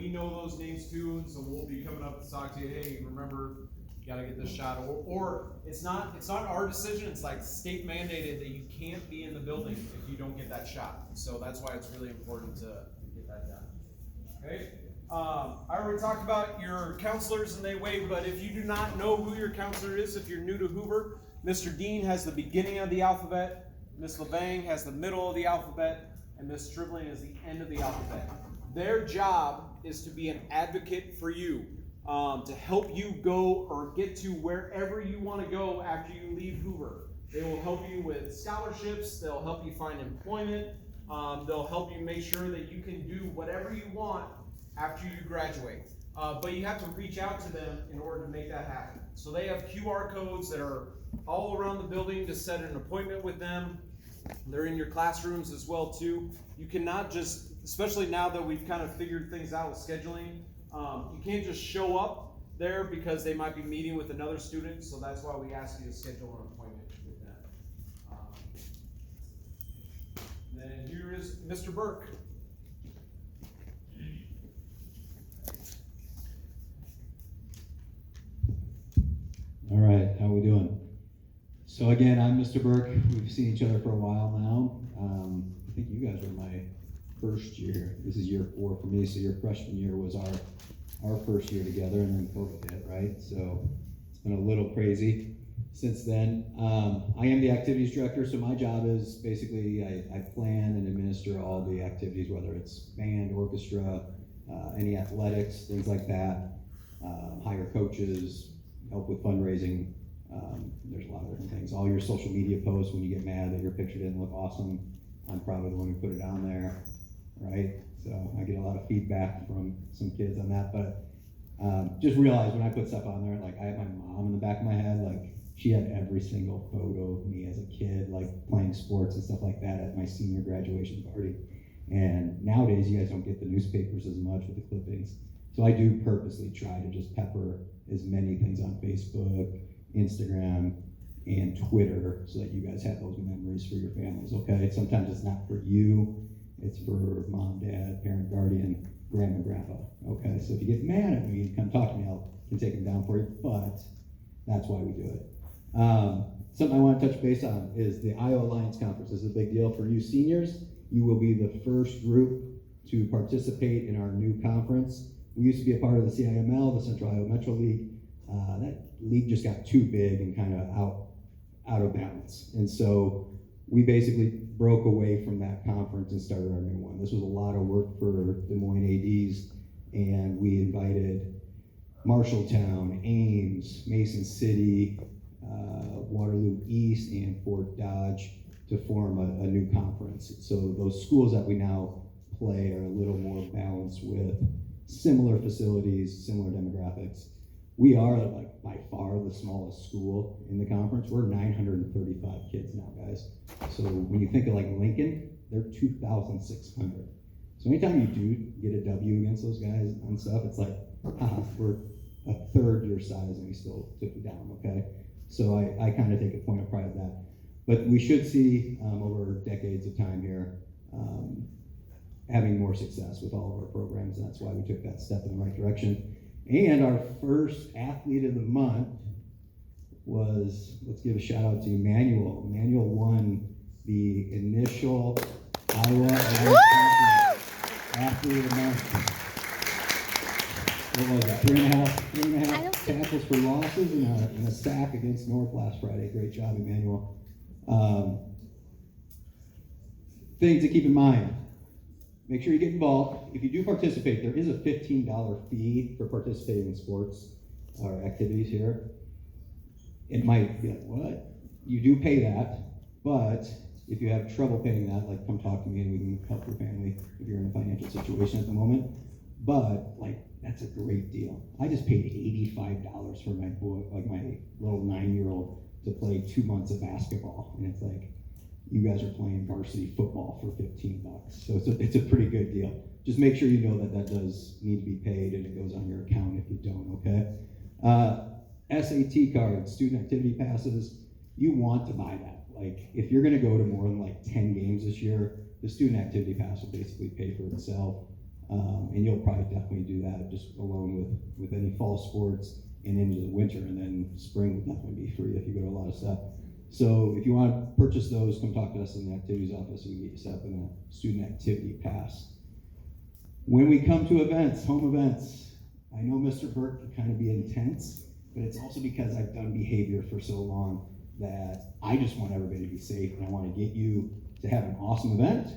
we know those names too, and so we'll be coming up to talk to you, hey, remember, you gotta get this shot, or it's not our decision, it's like state mandated that you can't be in the building if you don't get that shot. So that's why it's really important to get that done. Okay? I already talked about your counselors and they waive, but if you do not know who your counselor is, if you're new to Hoover, Mr. Dean has the beginning of the alphabet, Ms. LeVang has the middle of the alphabet, and Ms. Stribling is the end of the alphabet. Their job is to be an advocate for you, to help you go or get to wherever you want to go after you leave Hoover. They will help you with scholarships, they'll help you find employment, they'll help you make sure that you can do whatever you want after you graduate. But you have to reach out to them in order to make that happen. So they have QR codes that are all around the building to set an appointment with them. They're in your classrooms as well too. You cannot just, especially now that we've kind of figured things out with scheduling, you can't just show up there because they might be meeting with another student. So that's why we ask you to schedule an appointment with them. Then here is Mr. Burke. All right, how are we doing? So again, I'm Mr. Burke. We've seen each other for a while now. I think you guys were my first year. This is year 4 for me, so your freshman year was our first year together, and then COVID hit, right? So it's been a little crazy since then. I am the activities director, so my job is basically I plan and administer all the activities, whether it's band, orchestra, any athletics, things like that, hire coaches, help with fundraising. There's a lot of different things. All your social media posts, when you get mad that your picture didn't look awesome, I'm probably the one who put it down there, right? So I get a lot of feedback from some kids on that, but just realize when I put stuff on there, like I have my mom in the back of my head, like she had every single photo of me as a kid, like playing sports and stuff like that at my senior graduation party. And nowadays you guys don't get the newspapers as much with the clippings. So I do purposely try to just pepper as many things on Facebook, Instagram, and Twitter so that you guys have those memories for your families, okay? Sometimes it's not for you, it's for mom, dad, parent, guardian, grandma, grandpa, okay? So if you get mad at me, come talk to me, I can take them down for you, but that's why we do it. Something I want to touch base on is the Iowa Alliance Conference. This is a big deal for you seniors. You will be the first group to participate in our new conference. We used to be a part of the CIML, the Central Iowa Metro League. That league just got too big and kind of out of balance. And so we basically broke away from that conference and started our new one. This was a lot of work for Des Moines ADs, and we invited Marshalltown, Ames, Mason City, Waterloo East, and Fort Dodge to form a new conference. So those schools that we now play are a little more balanced with similar facilities, similar demographics. We are like by far the smallest school in the conference. We're 935 kids now, guys. So when you think of like Lincoln, they're 2,600. So anytime you do get a W against those guys on stuff, it's like, we're a third your size and we still took you down, okay? So I kind of take a point of pride of that. But we should see over decades of time here, having more success with all of our programs, and that's why we took that step in the right direction. And our first athlete of the month was, let's give a shout out to Emmanuel. Emmanuel won the initial Iowa athlete of the month. What was it, three and a half tackles for losses and a sack against North last Friday. Great job, Emmanuel. Things to keep in mind. Make sure you get involved. If you do participate, there is a $15 fee for participating in sports or activities here. It might be like, what? You do pay that, but if you have trouble paying that, like come talk to me and we can help your family if you're in a financial situation at the moment. But like, that's a great deal. I just paid $85 for my boy, like my little 9-year-old to play 2 months of basketball. And it's like, you guys are playing varsity football for $15. So it's a pretty good deal. Just make sure you know that that does need to be paid and it goes on your account if you don't, okay? SAT cards, student activity passes, you want to buy that. Like, if you're gonna go to more than like 10 games this year, the student activity pass will basically pay for itself. And you'll probably definitely do that just alone with any fall sports and into the winter, and then spring would definitely be free if you go to a lot of stuff. So if you want to purchase those, come talk to us in the activities office and we can get you set up in a student activity pass. When we come to events, home events, I know Mr. Burke can kind of be intense, but it's also because I've done behavior for so long that I just want everybody to be safe, and I want to get you to have an awesome event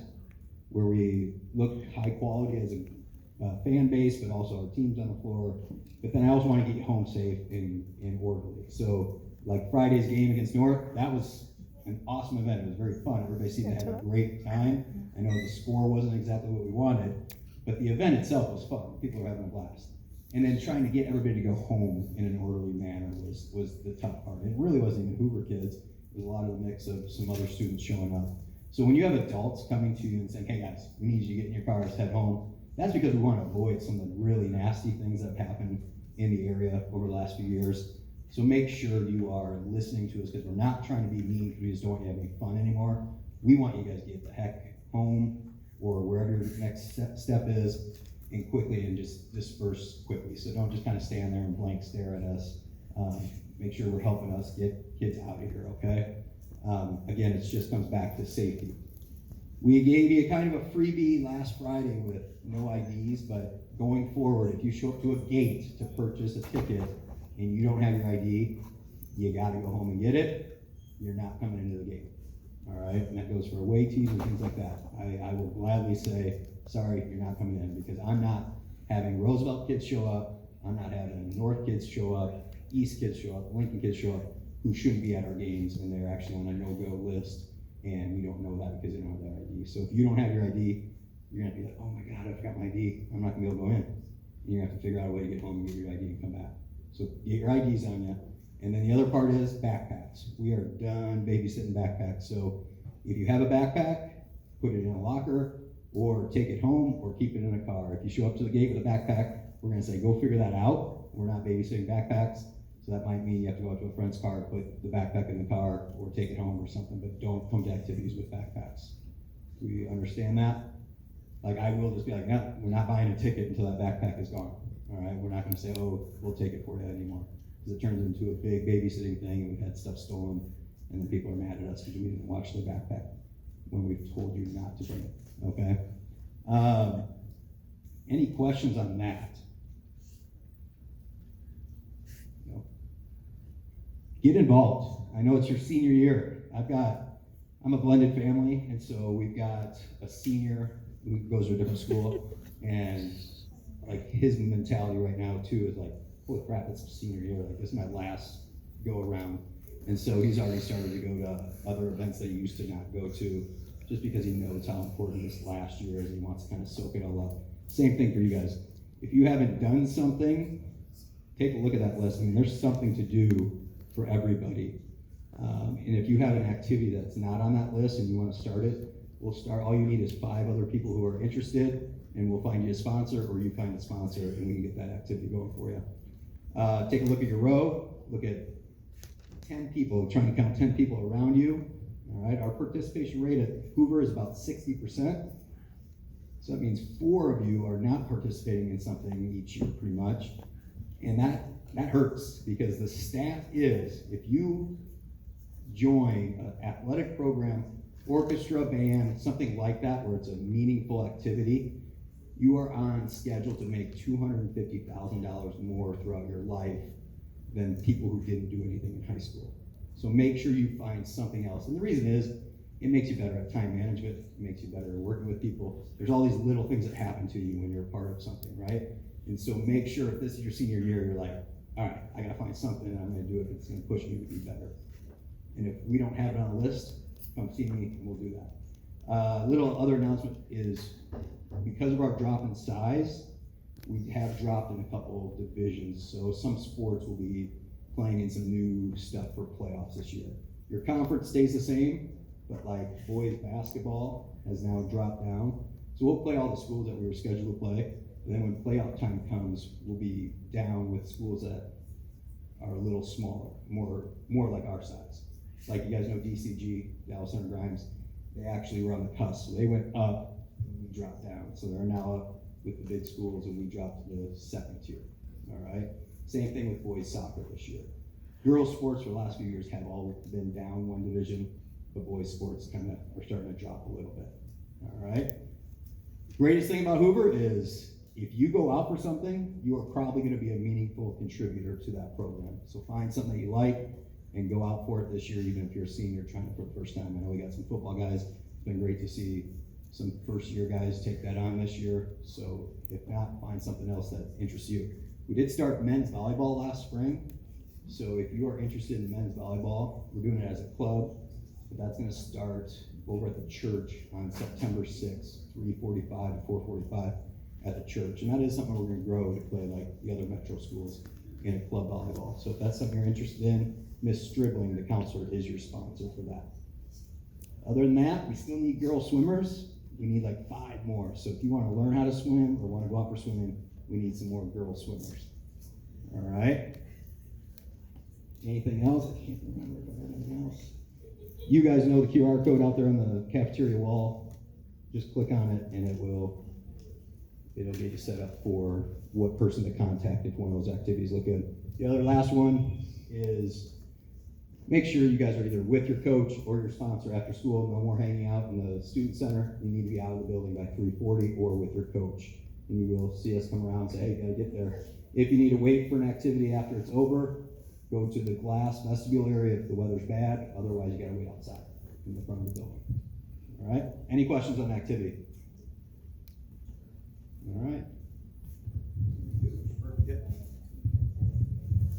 where we look high quality as a fan base, but also our teams on the floor. But then I also want to get you home safe and orderly. So like Friday's game against North, that was an awesome event. It was very fun. Everybody seemed to have a great time. I know the score wasn't exactly what we wanted, but the event itself was fun. People were having a blast. And then trying to get everybody to go home in an orderly manner was the tough part. It really wasn't even Hoover kids. It was a lot of the mix of some other students showing up. So when you have adults coming to you and saying, hey guys, we need you to get in your cars, head home, that's because we want to avoid some of the really nasty things that have happened in the area over the last few years. So make sure you are listening to us, because we're not trying to be mean because we just don't want you to have any fun anymore. We want you guys to get the heck home or wherever your next step is, and quickly, and just disperse quickly. So don't just kind of stand there and blank stare at us. Make sure we're helping us get kids out of here, okay? Again, it just comes back to safety. We gave you kind of a freebie last Friday with no IDs, but going forward, if you show up to a gate to purchase a ticket and you don't have your ID, you gotta go home and get it. You're not coming into the gate, all right? And that goes for away teams and things like that. I will gladly say, sorry, you're not coming in, because I'm not having Roosevelt kids show up, I'm not having North kids show up, East kids show up, Lincoln kids show up, who shouldn't be at our games, and they're actually on a no-go list, and we don't know that because they don't have their ID. So if you don't have your ID, you're gonna be like, oh my God, I forgot my ID, I'm not gonna be able to go in. And you're gonna have to figure out a way to get home and get your ID and come back. So get your IDs on you. And then the other part is backpacks. We are done babysitting backpacks. So if you have a backpack, put it in a locker, or take it home, or keep it in a car. If you show up to the gate with a backpack, we're gonna say, go figure that out. We're not babysitting backpacks. So that might mean you have to go out to a friend's car, put the backpack in the car, or take it home or something, but don't come to activities with backpacks. Do we understand that? Like, I will just be like, no, we're not buying a ticket until that backpack is gone. All right, we're not gonna say, oh, we'll take it for you anymore. Because it turns into a big babysitting thing, and we've had stuff stolen, and then people are mad at us because we didn't watch their backpack when we've told you not to bring it, okay? Any questions on that? Get involved. I know it's your senior year. I'm a blended family, and so we've got a senior who goes to a different school, and like his mentality right now too is like, holy crap, it's senior year. Like, this is my last go around. And so he's already started to go to other events that he used to not go to, just because he knows how important this last year is, and he wants to kind of soak it all up. Same thing for you guys. If you haven't done something, take a look at that list. I mean, there's something to do for everybody. And if you have an activity that's not on that list and you want to start it, we'll start. All you need is 5 other people who are interested, and we'll find you a sponsor, or you find a sponsor, and we can get that activity going for you. Take a look at your row. Look at 10 people, trying to count 10 people around you. All right, our participation rate at Hoover is about 60%. So that means 4 of you are not participating in something each year, pretty much. And that hurts, because the stat is, if you join an athletic program, orchestra, band, something like that, where it's a meaningful activity, you are on schedule to make $250,000 more throughout your life than people who didn't do anything in high school. So make sure you find something else. And the reason is, it makes you better at time management, it makes you better at working with people. There's all these little things that happen to you when you're a part of something, right? And so make sure, if this is your senior year, you're like, all right, I gotta find something, and I'm gonna do it if it's gonna push me to be better. And if we don't have it on a list, come see me and we'll do that. Little other announcement is, because of our drop in size, we have dropped in a couple of divisions. So some sports will be playing in some new stuff for playoffs this year. Your conference stays the same, but like boys basketball has now dropped down. So we'll play all the schools that we were scheduled to play. And then when playoff time comes, we'll be down with schools that are a little smaller, more like our size. Like, you guys know DCG, Dallas Center Grimes, they actually were on the cusp. So they went up and we dropped down. So they're now up with the big schools, and we dropped to the second tier. All right. Same thing with boys soccer this year. Girls sports for the last few years have all been down one division, but boys sports kind of are starting to drop a little bit. All right. Greatest thing about Hoover is if you go out for something, you are probably going to be a meaningful contributor to that program. So find something that you like and go out for it this year, even if you're a senior trying it for the first time. I know we got some football guys. It's been great to see some first-year guys take that on this year. So if not, find something else that interests you. We did start men's volleyball last spring. So if you are interested in men's volleyball, we're doing it as a club, but that's going to start over at the church on September 6th, 3:45 to 4:45 at the church. And that is something we're going to grow to play like the other metro schools in a club volleyball. So if that's something you're interested in, Miss Stribling, the counselor, is your sponsor for that. Other than that, we still need girl swimmers. We need like 5 more. So if you want to learn how to swim or want to go out for swimming, we need some more girl swimmers. All right. Anything else? I can't remember if I had anything else. You guys know the QR code out there on the cafeteria wall. Just click on it and it'll get you set up for what person to contact if one of those activities look good. The other last one is make sure you guys are either with your coach or your sponsor after school. No more hanging out in the student center. You need to be out of the building by 3:40 or with your coach. And you will see us come around and say, hey, you gotta get there. If you need to wait for an activity after it's over, go to the glass vestibule area if the weather's bad. Otherwise, you gotta wait outside in the front of the building. All right? Any questions on activity? All right.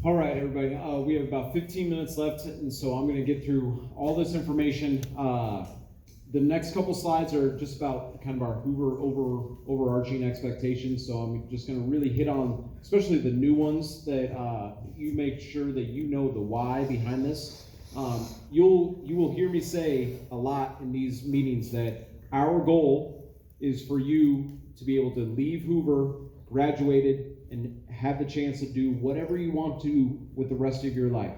All right, everybody. We have about 15 minutes left, and so I'm going to get through all this information. The next couple slides are just about kind of our Hoover overarching expectations. So I'm just going to really hit on, especially the new ones, that you make sure that you know the why behind this. You will hear me say a lot in these meetings that our goal is for you to be able to leave Hoover, graduated, and have the chance to do whatever you want to with the rest of your life.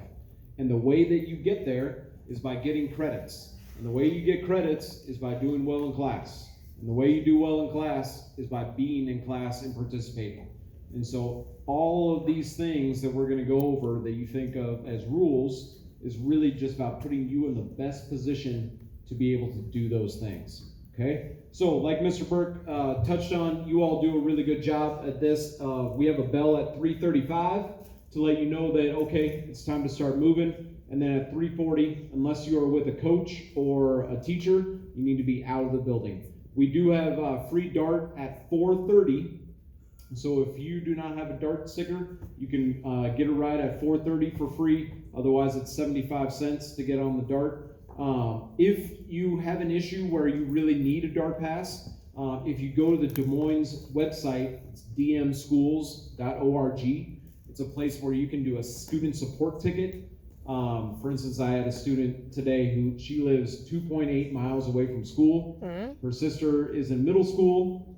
And the way that you get there is by getting credits. And the way you get credits is by doing well in class. And the way you do well in class is by being in class and participating. And so all of these things that we're going to go over that you think of as rules is really just about putting you in the best position to be able to do those things. Okay? So like Mr. Burke touched on, you all do a really good job at this. We have a bell at 3:35 to let you know that, okay, it's time to start moving. And then at 3:40, unless you are with a coach or a teacher, you need to be out of the building. We do have free dart at 4:30. So if you do not have a dart sticker, you can get a ride at 4:30 for free. Otherwise, it's 75 cents to get on the dart. If you have an issue where you really need a dart pass, if you go to the Des Moines website, it's dmschools.org. It's a place where you can do a student support ticket. For instance, I had a student today who she lives 2.8 miles away from school. Her sister is in middle school.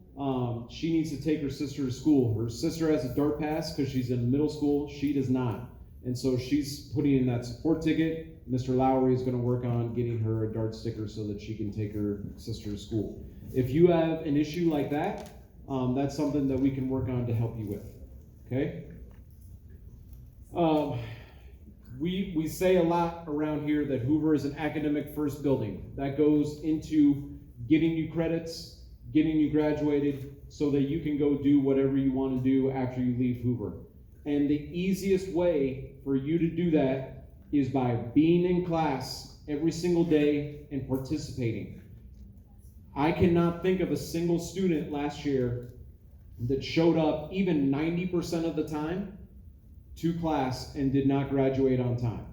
She needs to take her sister to school. Her sister has a dart pass because she's in middle school. She does not. And so she's putting in that support ticket. Mr. Lowry is going to work on getting her a dart sticker so that she can take her sister to school. If you have an issue like that, that's something that we can work on to help you with. Okay? We say a lot around here that Hoover is an academic first building. That goes into getting you credits, getting you graduated, so that you can go do whatever you want to do after you leave Hoover. And the easiest way for you to do that is by being in class every single day and participating. I cannot think of a single student last year that showed up even 90% of the time to class and did not graduate on time.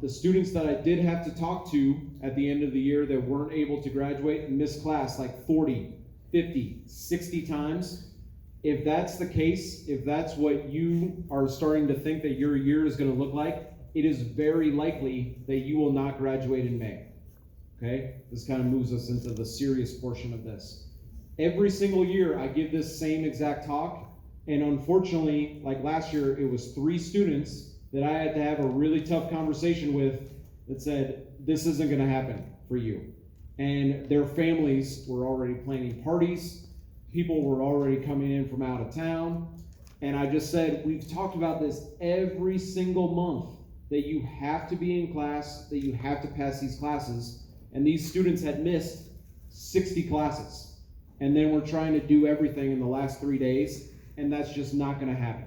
The students that I did have to talk to at the end of the year that weren't able to graduate and missed class like 40, 50, 60 times, if that's the case, if that's what you are starting to think that your year is going to look like, it is very likely that you will not graduate in May. Okay? This kind of moves us into the serious portion of this. Every single year I give this same exact talk, and unfortunately, like last year, it was 3 students that I had to have a really tough conversation with that said, this isn't going to happen for you. And their families were already planning parties. people were already coming in from out of town. And I just said, we've talked about this every single month, that you have to be in class, that you have to pass these classes. And these students had missed 60 classes. And then we're trying to do everything in the last 3 days, and that's just not going to happen.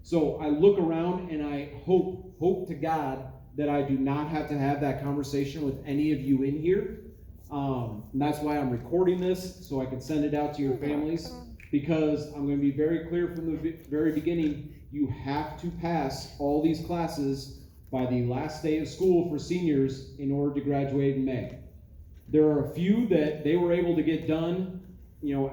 So I look around and I hope to God that I do not have to have that conversation with any of you in here. And that's why I'm recording this, so I can send it out to your families, because I'm going to be very clear from the very beginning. You have to pass all these classes by the last day of school for seniors in order to graduate in May. There are a few that they were able to get done,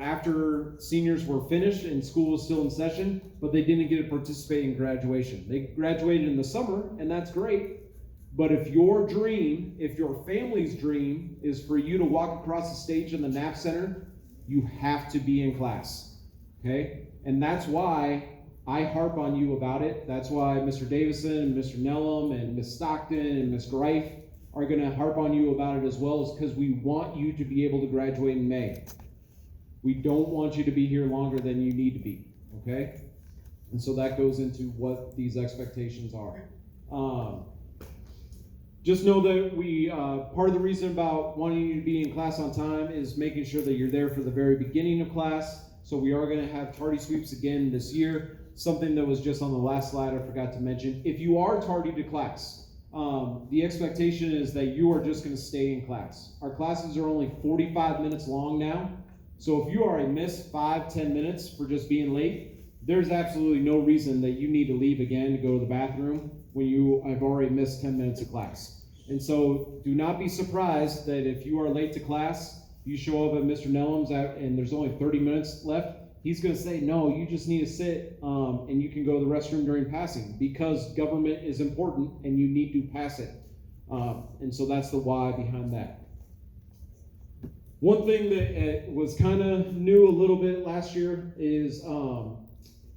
after seniors were finished and school was still in session, but they didn't get to participate in graduation. They graduated in the summer, and that's great. But if your family's dream is for you to walk across the stage in the NAP Center, you have to be in class, okay? And that's why I harp on you about it. That's why Mr. Davison and Mr. Nellum and Ms. Stockton and Ms. Greif are going to harp on you about it as well, is because we want you to be able to graduate in May. We don't want you to be here longer than you need to be, okay? And so that goes into what these expectations are. Just know that we, part of the reason about wanting you to be in class on time is making sure that you're there for the very beginning of class. So we are going to have tardy sweeps again this year. Something that was just on the last slide I forgot to mention. If you are tardy to class, the expectation is that you are just going to stay in class. Our classes are only 45 minutes long now. So if you already missed 5-10 minutes for just being late, there's absolutely no reason that you need to leave again to go to the bathroom when you have already missed 10 minutes of class. And so do not be surprised that if you are late to class, you show up at Mr. Nellum's and there's only 30 minutes left, he's going to say, no, you just need to sit and you can go to the restroom during passing, because government is important and you need to pass it. And so that's the why behind that. One thing that was kind of new a little bit last year is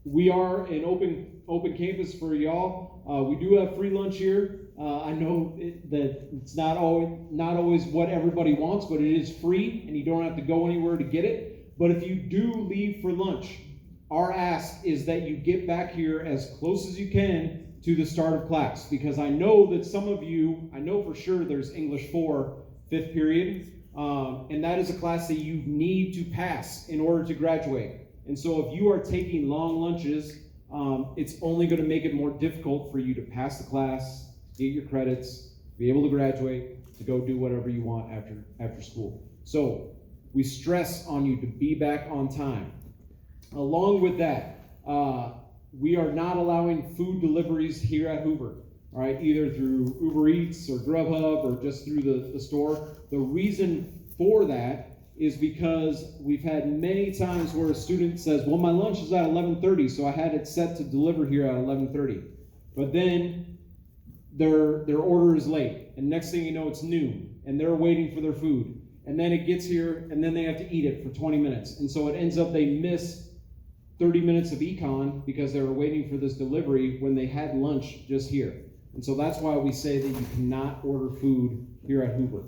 we are an open campus for y'all. We do have free lunch here. I know that it's not always what everybody wants, but it is free and you don't have to go anywhere to get it. But if you do leave for lunch, our ask is that you get back here as close as you can to the start of class, because I know that some of you, I know for sure there's English 4, 5th period. And that is a class that you need to pass in order to graduate. And so if you are taking long lunches, it's only going to make it more difficult for you to pass the class, get your credits, be able to graduate, to go do whatever you want after school. So we stress on you to be back on time. Along with that, we are not allowing food deliveries here at Hoover. All right, either through Uber Eats or Grubhub or just through the store. The reason for that is because we've had many times where a student says, well, my lunch is at 11:30, so I had it set to deliver here at 11:30. But then their order is late, and next thing you know, it's noon, and they're waiting for their food. And then it gets here, and then they have to eat it for 20 minutes. And so it ends up they miss 30 minutes of econ because they were waiting for this delivery when they had lunch just here. And so that's why we say that you cannot order food here at Hoover.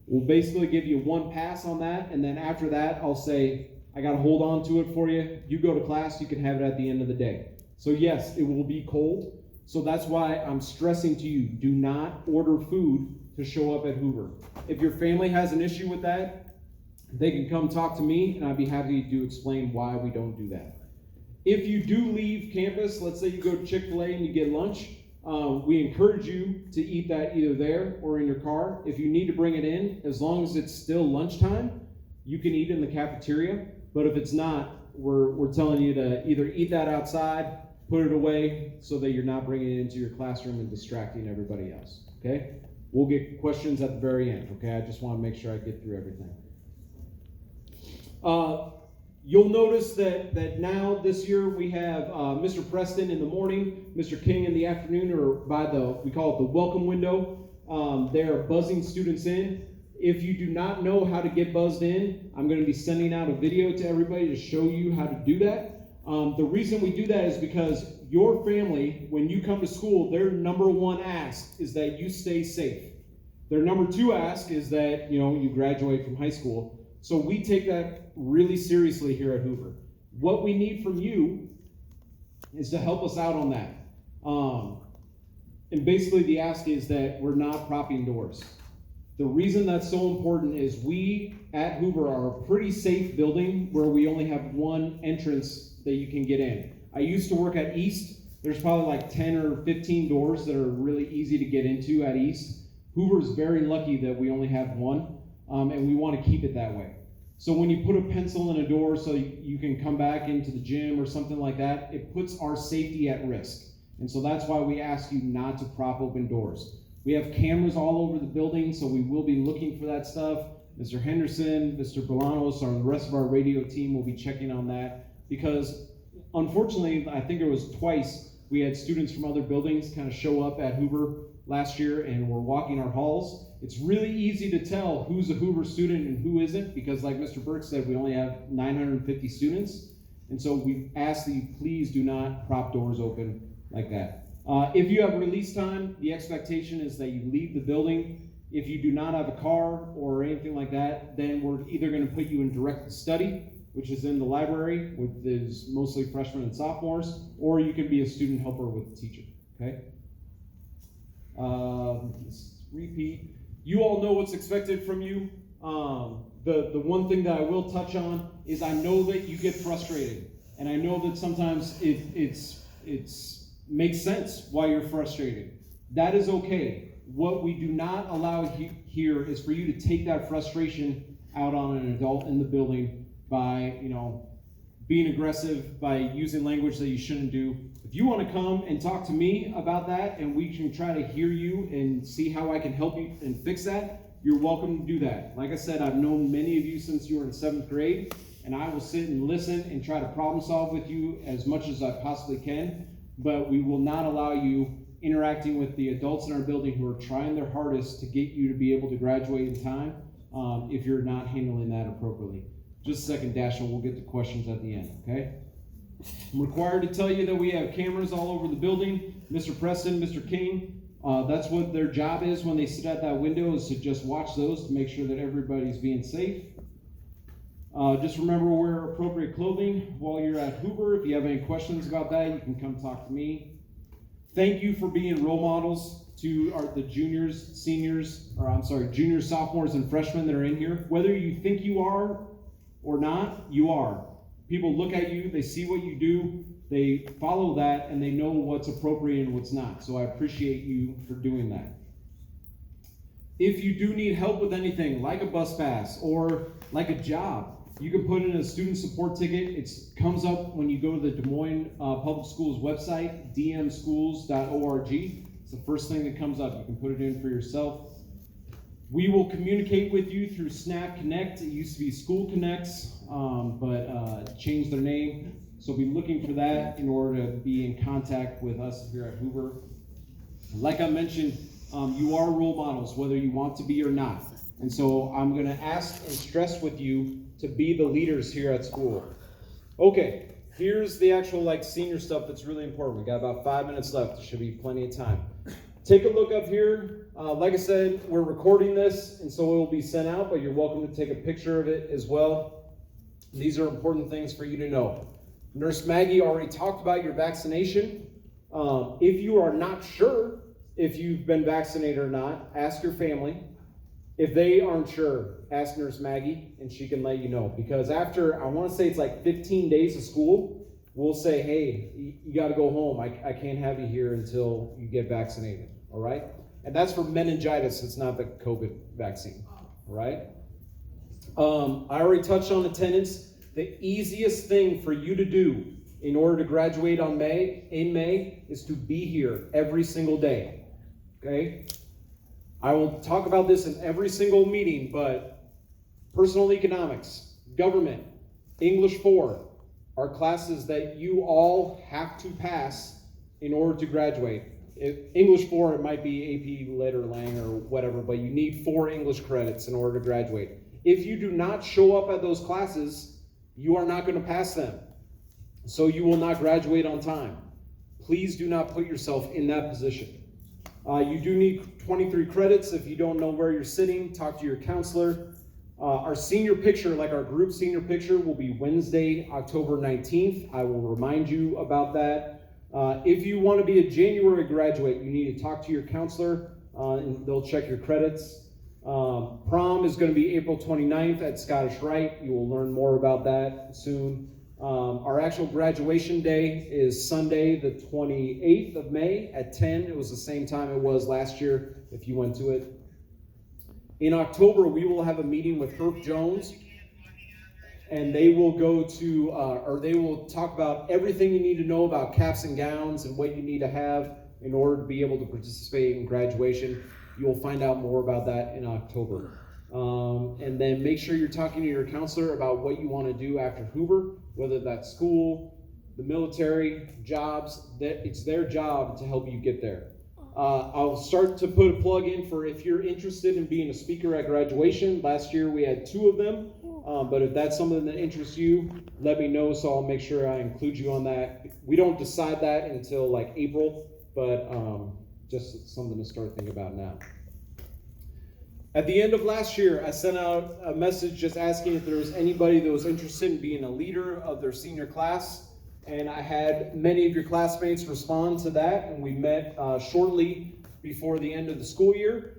We'll basically give you one pass on that, and then after that, I'll say, I got to hold on to it for you. You go to class, you can have it at the end of the day. So yes, it will be cold. So that's why I'm stressing to you, do not order food to show up at Hoover. If your family has an issue with that, they can come talk to me, and I'd be happy to explain why we don't do that. If you do leave campus, let's say you go to Chick-fil-A and you get lunch, we encourage you to eat that either there or in your car. If you need to bring it in, as long as it's still lunchtime, you can eat in the cafeteria. But if it's not, we're telling you to either eat that outside, put it away so that you're not bringing it into your classroom and distracting everybody else, okay? We'll get questions at the very end, okay? I just want to make sure I get through everything. You'll notice that now this year we have Mr. Preston in the morning, Mr. King in the afternoon, or we call it the welcome window. They are buzzing students in. If you do not know how to get buzzed in, I'm going to be sending out a video to everybody to show you how to do that. The reason we do that is because your family, when you come to school, their number one ask is that you stay safe. Their number two ask is that you graduate from high school. So we take that really seriously here at Hoover. What we need from you is to help us out on that. And basically the ask is that we're not propping doors. The reason that's so important is we at Hoover are a pretty safe building where we only have one entrance that you can get in. I used to work at East. There's probably like 10 or 15 doors that are really easy to get into at East. Hoover's very lucky that we only have one, and we want to keep it that way. So when you put a pencil in a door so you can come back into the gym or something like that, it puts our safety at risk. And so that's why we ask you not to prop open doors. We have cameras all over the building, so we will be looking for that stuff. Mr. Henderson, Mr. Bolanos, or the rest of our radio team will be checking on that, because unfortunately, I think it was twice we had students from other buildings kind of show up at Hoover last year and were walking our halls. It's really easy to tell who's a Hoover student and who isn't, because like Mr. Burke said, we only have 950 students. And so we ask that you please do not prop doors open like that. If you have release time, the expectation is that you leave the building. If you do not have a car or anything like that, then we're either going to put you in direct study, which is in the library, which is mostly freshmen and sophomores, or you can be a student helper with the teacher, okay? Let's repeat. You all know what's expected from you. The one thing that I will touch on is I know that you get frustrated, and I know that sometimes it's makes sense why you're frustrated. That is okay. What we do not allow here is for you to take that frustration out on an adult in the building by, being aggressive, by using language that you shouldn't do. If you want to come and talk to me about that and we can try to hear you and see how I can help you and fix that, you're welcome to do that. Like I said, I've known many of you since you were in 7th grade, and I will sit and listen and try to problem solve with you as much as I possibly can, but we will not allow you interacting with the adults in our building who are trying their hardest to get you to be able to graduate in time if you're not handling that appropriately. Just a second, Dash, and we'll get to questions at the end, okay? I'm required to tell you that we have cameras all over the building. Mr. Preston, Mr. King, that's what their job is when they sit at that window, is to just watch those to make sure that everybody's being safe. Just remember, wear appropriate clothing while you're at Hoover. If you have any questions about that, you can come talk to me. Thank you for being role models to the juniors, seniors, juniors, sophomores, and freshmen that are in here. Whether you think you are or not, you are. People look at you, they see what you do, they follow that, and they know what's appropriate and what's not. So I appreciate you for doing that. If you do need help with anything, like a bus pass or like a job, you can put in a student support ticket. It comes up when you go to the Des Moines Public Schools website, dmschools.org. It's the first thing that comes up. You can put it in for yourself. We will communicate with you through Snap Connect. It used to be School Connects, but changed their name. So be looking for that in order to be in contact with us here at Hoover. Like I mentioned, you are role models, whether you want to be or not. And so I'm going to ask and stress with you to be the leaders here at school. Okay, here's the actual senior stuff that's really important. We got about 5 minutes left. There should be plenty of time. Take a look up here. Like I said, we're recording this, and so it will be sent out, but you're welcome to take a picture of it as well. These are important things for you to know. Nurse Maggie already talked about your vaccination. If you are not sure if you've been vaccinated or not, ask your family. If they aren't sure, ask Nurse Maggie, and she can let you know. Because after, I want to say it's 15 days of school, we'll say, hey, you got to go home. I can't have you here until you get vaccinated, all right? And that's for meningitis. It's not the COVID vaccine, all right? I already touched on attendance. The easiest thing for you to do in order to graduate in May is to be here every single day, okay? I will talk about this in every single meeting, but personal economics, government, English 4 are classes that you all have to pass in order to graduate. English 4, it might be AP Lit or Lang or whatever, but you need 4 English credits in order to graduate. If you do not show up at those classes, you are not going to pass them. So you will not graduate on time. Please do not put yourself in that position. You do need 23 credits. If you don't know where you're sitting, talk to your counselor. Our senior picture, like our group senior picture, will be Wednesday, October 19th. I will remind you about that. If you want to be a January graduate, you need to talk to your counselor, and they'll check your credits. Prom is going to be April 29th at Scottish Rite. You will learn more about that soon. Our actual graduation day is Sunday, the 28th of May at 10. It was the same time it was last year if you went to it. In October, we will have a meeting with Herb Jones, and they will go to, or they will talk about everything you need to know about caps and gowns and what you need to have in order to be able to participate in graduation. You'll find out more about that in October. And then make sure you're talking to your counselor about what you want to do after Hoover, whether that's school, the military, jobs. That it's their job to help you get there. I'll start to put a plug in for if you're interested in being a speaker at graduation. Last year we had 2 of them, but if that's something that interests you, let me know so I'll make sure I include you on that. We don't decide that until like April, but just something to start thinking about now. At the end of last year, I sent out a message just asking if there was anybody that was interested in being a leader of their senior class. And I had many of your classmates respond to that, and we met shortly before the end of the school year.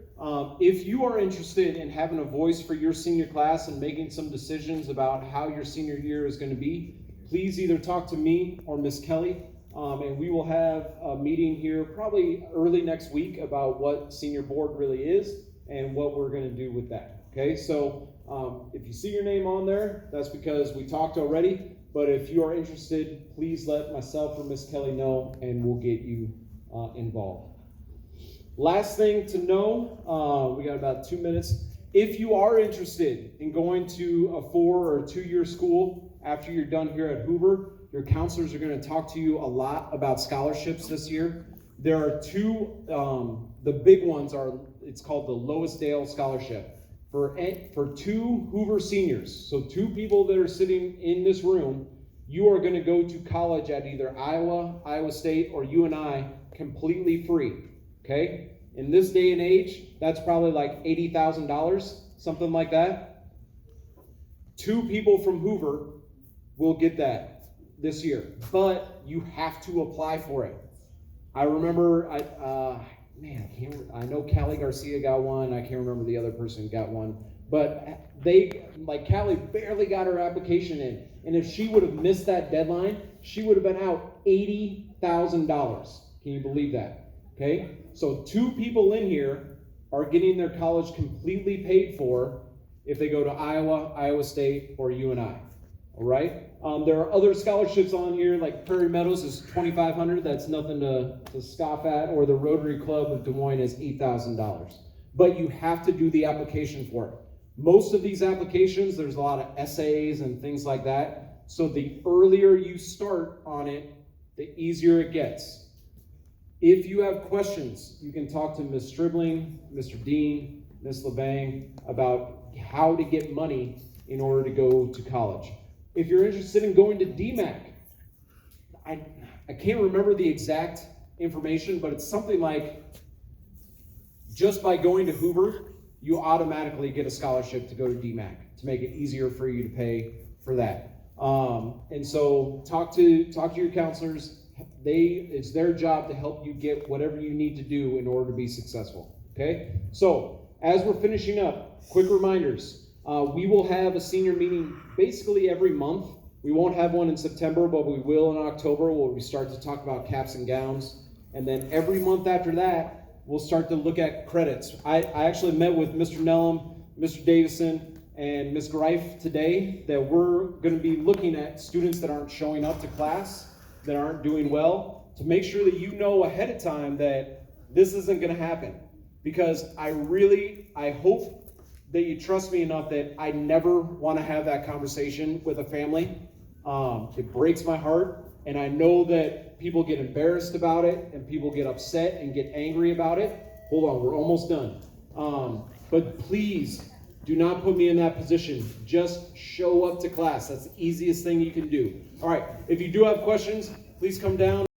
If you are interested in having a voice for your senior class and making some decisions about how your senior year is going to be, please either talk to me or Miss Kelly, and we will have a meeting here probably early next week about what senior board really is and what we're going to do with that. Okay, so if you see your name on there, that's because we talked already. But if you are interested, please let myself or Miss Kelly know, and we'll get you involved. Last thing to know, we got about 2 minutes. If you are interested in going to a 4 or 2 year school after you're done here at Hoover, your counselors are going to talk to you a lot about scholarships this year. There are 2, the big ones are, it's called the Loisdale Scholarship. For 2 Hoover seniors, so 2 people that are sitting in this room, you are going to go to college at either Iowa, Iowa State, or UNI completely free, okay? In this day and age, that's probably like $80,000, something like that. 2 people from Hoover will get that this year, but you have to apply for it. I remember, I know Callie Garcia got one. I can't remember the other person who got one. But Callie barely got her application in. And if she would have missed that deadline, she would have been out $80,000. Can you believe that? Okay? So 2 people in here are getting their college completely paid for if they go to Iowa, Iowa State, or UNI. All right? There are other scholarships on here, like Prairie Meadows is $2,500. That's nothing to scoff at. Or the Rotary Club of Des Moines is $8,000. But you have to do the application for it. Most of these applications, there's a lot of essays and things like that. So the earlier you start on it, the easier it gets. If you have questions, you can talk to Ms. Stribling, Mr. Dean, Ms. LeBang about how to get money in order to go to college. If you're interested in going to DMAC, I can't remember the exact information, but it's something like just by going to Hoover, you automatically get a scholarship to go to DMAC to make it easier for you to pay for that. And so talk to your counselors. It's their job to help you get whatever you need to do in order to be successful. Okay? So as we're finishing up, quick reminders. We will have a senior meeting basically every month. We won't have one in September, but we will in October where we start to talk about caps and gowns. And then every month after that, we'll start to look at credits. I actually met with Mr. Nellum, Mr. Davison, and Ms. Greif today that we're going to be looking at students that aren't showing up to class, that aren't doing well, to make sure that you know ahead of time that this isn't going to happen. Because I hope that you trust me enough that I never want to have that conversation with a family. It breaks my heart, and I know that people get embarrassed about it, and people get upset and get angry about it. Hold on, we're almost done. But please do not put me in that position. Just show up to class. That's the easiest thing you can do. All right, if you do have questions, please come down.